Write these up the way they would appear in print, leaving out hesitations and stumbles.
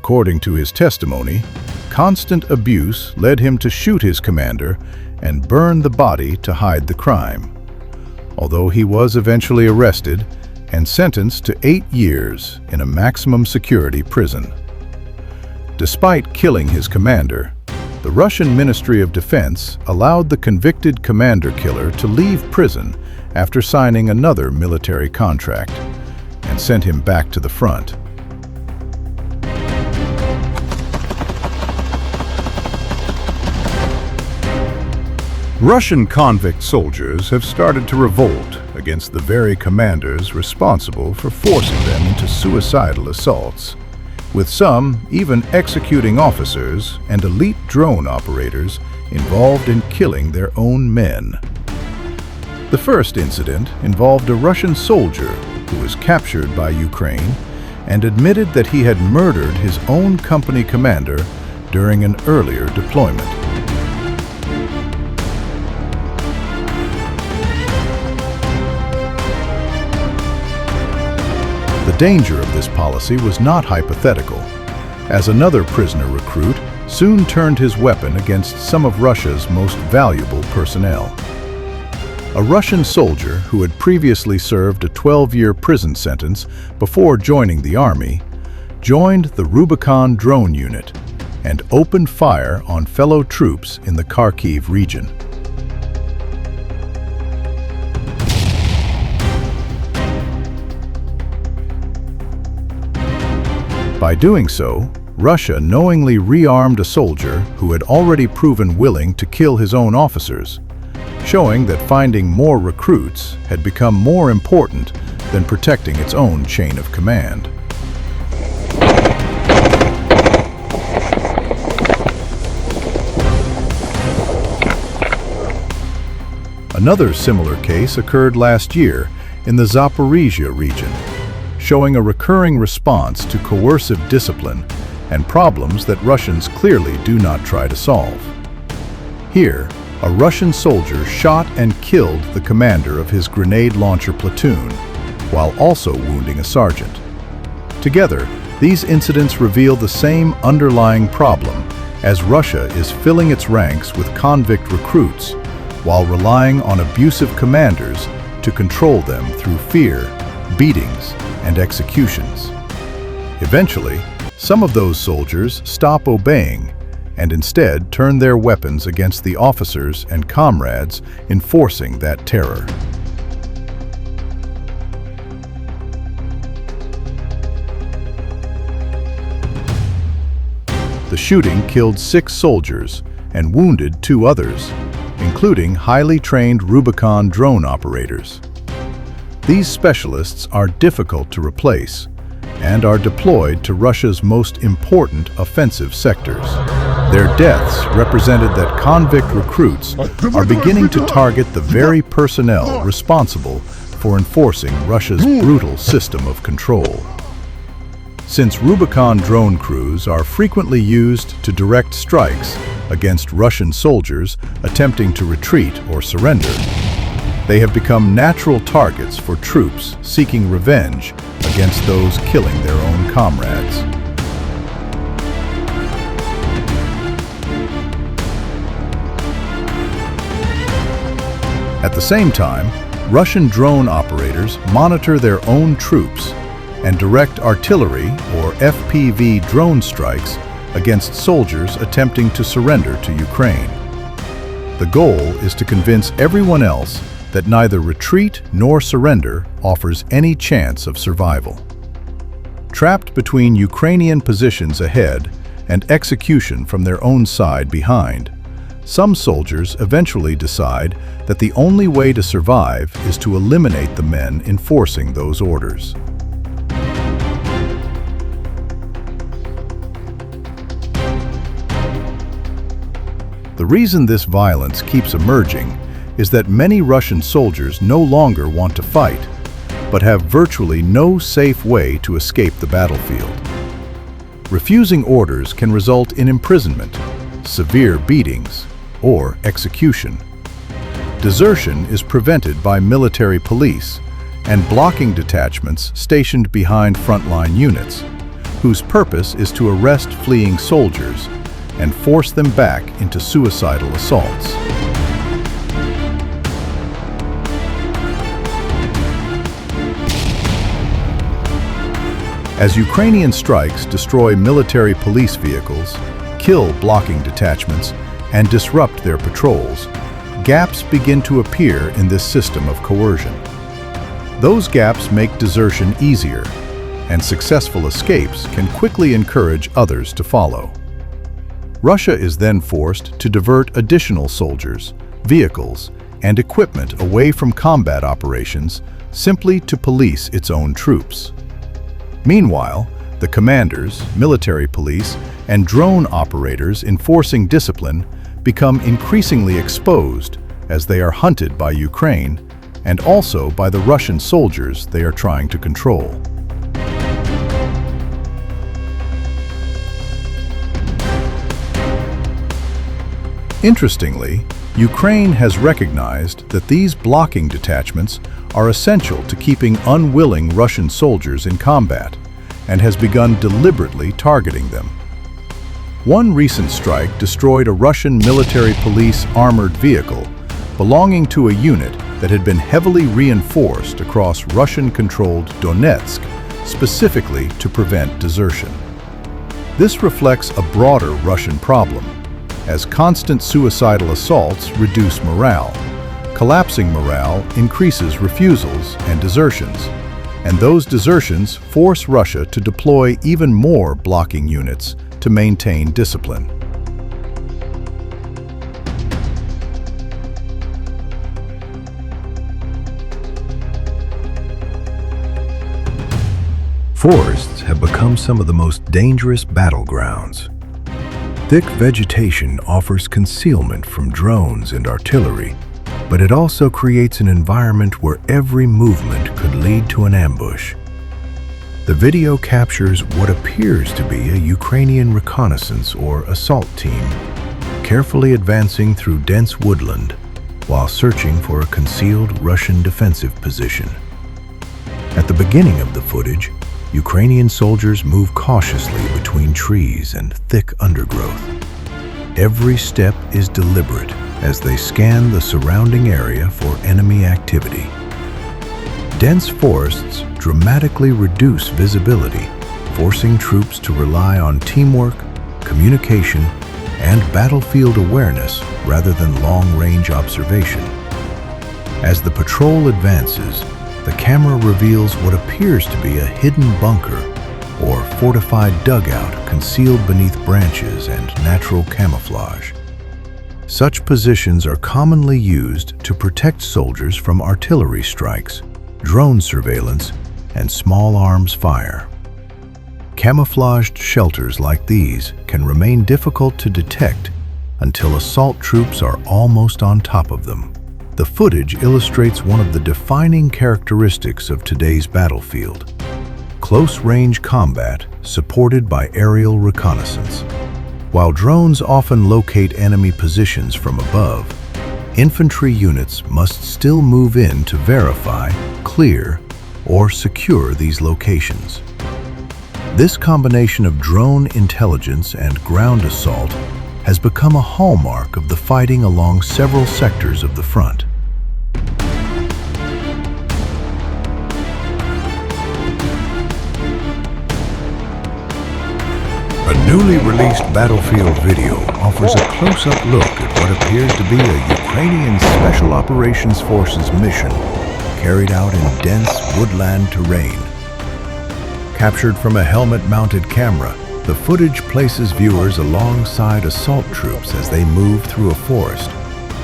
According to his testimony, constant abuse led him to shoot his commander and burn the body to hide the crime. Although he was eventually arrested and sentenced to 8 years in a maximum security prison. Despite killing his commander, the Russian Ministry of Defense allowed the convicted commander killer to leave prison after signing another military contract and sent him back to the front. Russian convict soldiers have started to revolt against the very commanders responsible for forcing them into suicidal assaults, with some even executing officers and elite drone operators involved in killing their own men. The first incident involved a Russian soldier who was captured by Ukraine and admitted that he had murdered his own company commander during an earlier deployment. The danger of this policy was not hypothetical, as another prisoner recruit soon turned his weapon against some of Russia's most valuable personnel. A Russian soldier who had previously served a 12-year prison sentence before joining the army joined the Rubicon drone unit and opened fire on fellow troops in the Kharkiv region. By doing so, Russia knowingly rearmed a soldier who had already proven willing to kill his own officers, showing that finding more recruits had become more important than protecting its own chain of command. Another similar case occurred last year in the Zaporizhia region, showing a recurring response to coercive discipline and problems that Russians clearly do not try to solve. Here, a Russian soldier shot and killed the commander of his grenade launcher platoon, while also wounding a sergeant. Together, these incidents reveal the same underlying problem, as Russia is filling its ranks with convict recruits while relying on abusive commanders to control them through fear, beatings, and executions. Eventually, some of those soldiers stop obeying and instead turn their weapons against the officers and comrades enforcing that terror. The shooting killed 6 soldiers and wounded 2 others, including highly trained Rubicon drone operators. These specialists are difficult to replace and are deployed to Russia's most important offensive sectors. Their deaths represented that convict recruits are beginning to target the very personnel responsible for enforcing Russia's brutal system of control. Since Rubicon drone crews are frequently used to direct strikes against Russian soldiers attempting to retreat or surrender, they have become natural targets for troops seeking revenge against those killing their own comrades. At the same time, Russian drone operators monitor their own troops and direct artillery or FPV drone strikes against soldiers attempting to surrender to Ukraine. The goal is to convince everyone else that neither retreat nor surrender offers any chance of survival. Trapped between Ukrainian positions ahead and execution from their own side behind, some soldiers eventually decide that the only way to survive is to eliminate the men enforcing those orders. The reason this violence keeps emerging is that many Russian soldiers no longer want to fight, but have virtually no safe way to escape the battlefield. Refusing orders can result in imprisonment, severe beatings, or execution. Desertion is prevented by military police and blocking detachments stationed behind frontline units, whose purpose is to arrest fleeing soldiers and force them back into suicidal assaults. As Ukrainian strikes destroy military police vehicles, kill blocking detachments, and disrupt their patrols, gaps begin to appear in this system of coercion. Those gaps make desertion easier, and successful escapes can quickly encourage others to follow. Russia is then forced to divert additional soldiers, vehicles, and equipment away from combat operations simply to police its own troops. Meanwhile, the commanders, military police, and drone operators enforcing discipline become increasingly exposed as they are hunted by Ukraine and also by the Russian soldiers they are trying to control. Interestingly, Ukraine has recognized that these blocking detachments are essential to keeping unwilling Russian soldiers in combat and has begun deliberately targeting them. One recent strike destroyed a Russian military police armored vehicle belonging to a unit that had been heavily reinforced across Russian-controlled Donetsk, specifically to prevent desertion. This reflects a broader Russian problem, as constant suicidal assaults reduce morale. Collapsing morale increases refusals and desertions, and those desertions force Russia to deploy even more blocking units to maintain discipline. Forests have become some of the most dangerous battlegrounds. Thick vegetation offers concealment from drones and artillery, but it also creates an environment where every movement could lead to an ambush. The video captures what appears to be a Ukrainian reconnaissance or assault team, carefully advancing through dense woodland while searching for a concealed Russian defensive position. At the beginning of the footage, Ukrainian soldiers move cautiously between trees and thick undergrowth. Every step is deliberate as they scan the surrounding area for enemy activity. Dense forests dramatically reduce visibility, forcing troops to rely on teamwork, communication, and battlefield awareness rather than long-range observation. As the patrol advances, the camera reveals what appears to be a hidden bunker or fortified dugout concealed beneath branches and natural camouflage. Such positions are commonly used to protect soldiers from artillery strikes, drone surveillance, and small arms fire. Camouflaged shelters like these can remain difficult to detect until assault troops are almost on top of them. The footage illustrates one of the defining characteristics of today's battlefield: close-range combat supported by aerial reconnaissance. While drones often locate enemy positions from above, infantry units must still move in to verify, clear, or secure these locations. This combination of drone intelligence and ground assault has become a hallmark of the fighting along several sectors of the front. A newly released battlefield video offers a close-up look at what appears to be a Ukrainian Special Operations Forces mission carried out in dense woodland terrain. Captured from a helmet-mounted camera, the footage places viewers alongside assault troops as they move through a forest,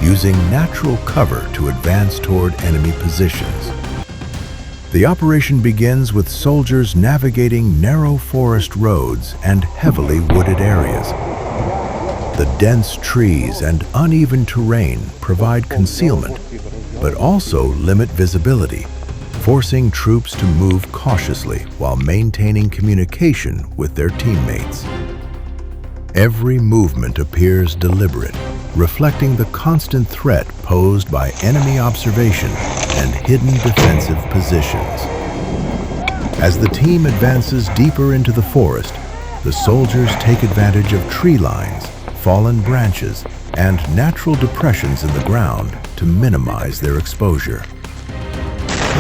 using natural cover to advance toward enemy positions. The operation begins with soldiers navigating narrow forest roads and heavily wooded areas. The dense trees and uneven terrain provide concealment, but also limit visibility, forcing troops to move cautiously while maintaining communication with their teammates. Every movement appears deliberate, reflecting the constant threat posed by enemy observation and hidden defensive positions. As the team advances deeper into the forest, the soldiers take advantage of tree lines, fallen branches, and natural depressions in the ground to minimize their exposure.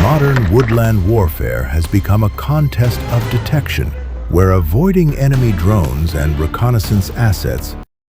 Modern woodland warfare has become a contest of detection, where avoiding enemy drones and reconnaissance assets